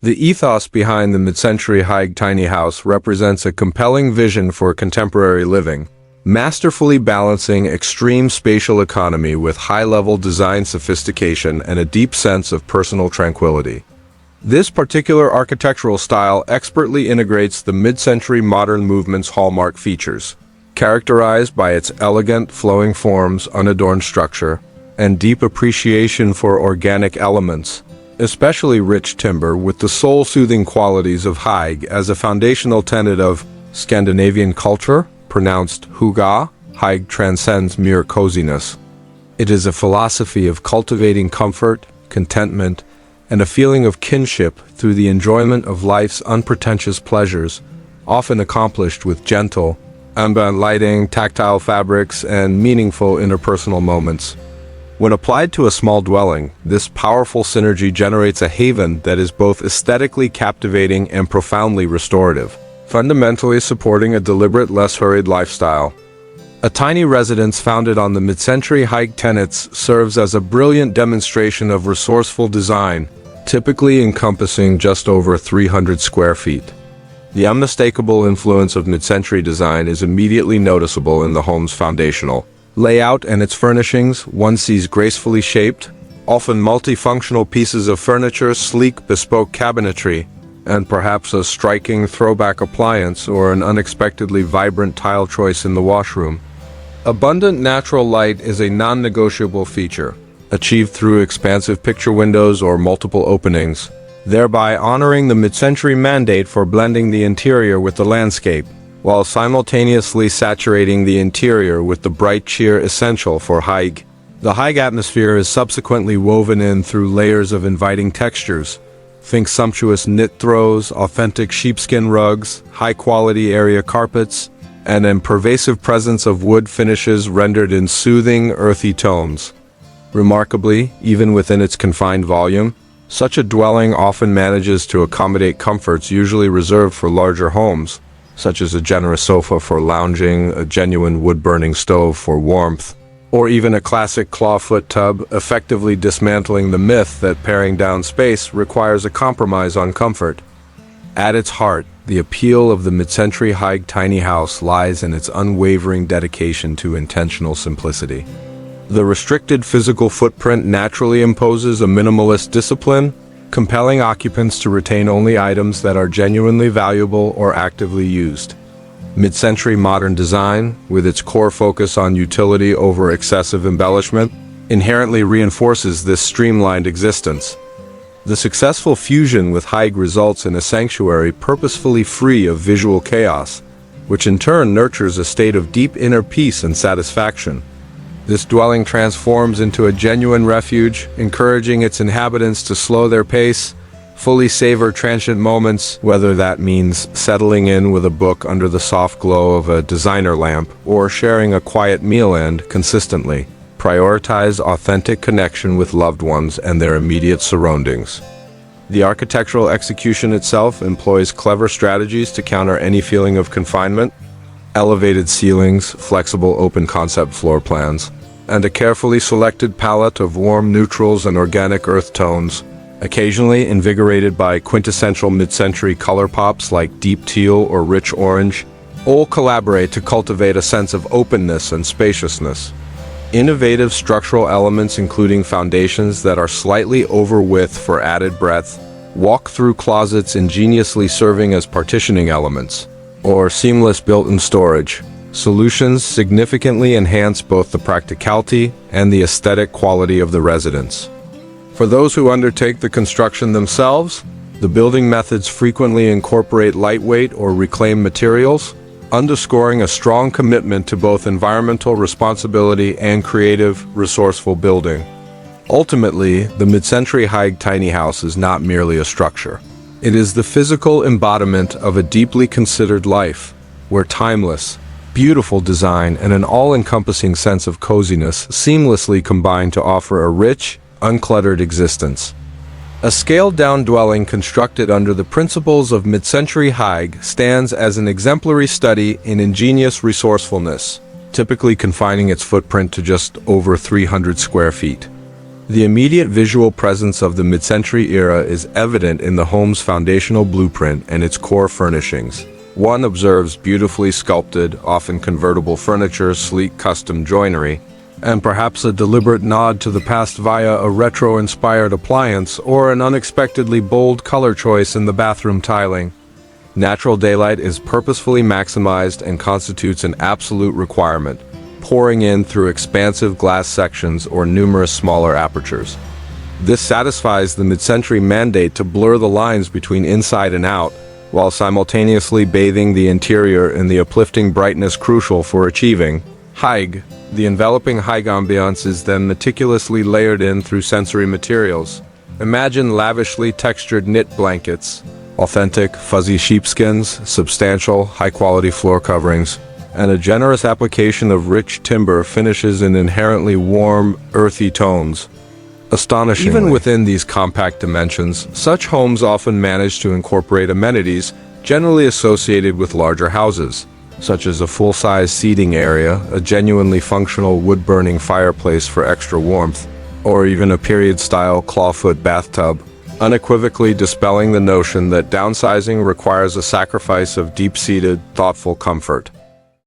The ethos behind the mid-century Hygge tiny house represents a compelling vision for contemporary living, masterfully balancing extreme spatial economy with high-level design sophistication and a deep sense of personal tranquility. This particular architectural style expertly integrates the mid-century modern movement's hallmark features, characterized by its elegant, flowing forms, unadorned structure, and deep appreciation for organic elements, especially rich timber, with the soul-soothing qualities of Hygge as a foundational tenet of Scandinavian culture, pronounced Hygge. Hygge transcends mere coziness. It is a philosophy of cultivating comfort, contentment, and a feeling of kinship through the enjoyment of life's unpretentious pleasures, often accomplished with gentle, ambient lighting, tactile fabrics, and meaningful interpersonal moments. When applied to a small dwelling, this powerful synergy generates a haven that is both aesthetically captivating and profoundly restorative, fundamentally supporting a deliberate, less hurried lifestyle. A tiny residence founded on the mid-century Hygge tenets serves as a brilliant demonstration of resourceful design, typically encompassing just over 300 square feet. The unmistakable influence of mid-century design is immediately noticeable in the home's foundational layout and its furnishings. One sees gracefully shaped, often multifunctional pieces of furniture, sleek bespoke cabinetry, and perhaps a striking throwback appliance or an unexpectedly vibrant tile choice in the washroom. Abundant natural light is a non-negotiable feature, achieved through expansive picture windows or multiple openings, thereby honoring the mid-century mandate for blending the interior with the landscape, while simultaneously saturating the interior with the bright cheer essential for Hygge. The Hygge atmosphere is subsequently woven in through layers of inviting textures. Think sumptuous knit throws, authentic sheepskin rugs, high-quality area carpets, and a pervasive presence of wood finishes rendered in soothing, earthy tones. Remarkably, even within its confined volume, such a dwelling often manages to accommodate comforts usually reserved for larger homes, such as a generous sofa for lounging, a genuine wood-burning stove for warmth, or even a classic clawfoot tub, effectively dismantling the myth that paring down space requires a compromise on comfort. At its heart, the appeal of the mid-century Hygge tiny house lies in its unwavering dedication to intentional simplicity. The restricted physical footprint naturally imposes a minimalist discipline, compelling occupants to retain only items that are genuinely valuable or actively used. Mid-century modern design, with its core focus on utility over excessive embellishment, inherently reinforces this streamlined existence. The successful fusion with Hygge results in a sanctuary purposefully free of visual chaos, which in turn nurtures a state of deep inner peace and satisfaction. This dwelling transforms into a genuine refuge, encouraging its inhabitants to slow their pace, fully savor transient moments, whether that means settling in with a book under the soft glow of a designer lamp or sharing a quiet meal, and consistently prioritize authentic connection with loved ones and their immediate surroundings. The architectural execution itself employs clever strategies to counter any feeling of confinement. Elevated ceilings, flexible open-concept floor plans, and a carefully selected palette of warm neutrals and organic earth tones, occasionally invigorated by quintessential mid-century color pops like deep teal or rich orange, all collaborate to cultivate a sense of openness and spaciousness. Innovative structural elements, including foundations that are slightly over width for added breadth, walk-through closets ingeniously serving as partitioning elements, or seamless built-in storage solutions significantly enhance both the practicality and the aesthetic quality of the residence. For those who undertake the construction themselves, the building methods frequently incorporate lightweight or reclaimed materials, underscoring a strong commitment to both environmental responsibility and creative, resourceful building. Ultimately, the mid-century Hygge tiny house is not merely a structure. It is the physical embodiment of a deeply considered life, where timeless, beautiful design and an all-encompassing sense of coziness seamlessly combine to offer a rich, uncluttered existence. A scaled-down dwelling constructed under the principles of mid-century Hygge stands as an exemplary study in ingenious resourcefulness, typically confining its footprint to just over 300 square feet. The immediate visual presence of the mid-century era is evident in the home's foundational blueprint and its core furnishings. One observes beautifully sculpted, often convertible furniture, sleek custom joinery, and perhaps a deliberate nod to the past via a retro-inspired appliance or an unexpectedly bold color choice in the bathroom tiling. Natural daylight is purposefully maximized and constitutes an absolute requirement, pouring in through expansive glass sections or numerous smaller apertures. This satisfies the mid-century mandate to blur the lines between inside and out, while simultaneously bathing the interior in the uplifting brightness crucial for achieving Hygge. The enveloping Hygge ambiance is then meticulously layered in through sensory materials. Imagine lavishly textured knit blankets, authentic, fuzzy sheepskins, substantial, high-quality floor coverings, and a generous application of rich timber finishes in inherently warm, earthy tones. Astonishingly, even within these compact dimensions, such homes often manage to incorporate amenities generally associated with larger houses, such as a full-size seating area, a genuinely functional wood-burning fireplace for extra warmth, or even a period-style clawfoot bathtub, unequivocally dispelling the notion that downsizing requires a sacrifice of deep-seated, thoughtful comfort.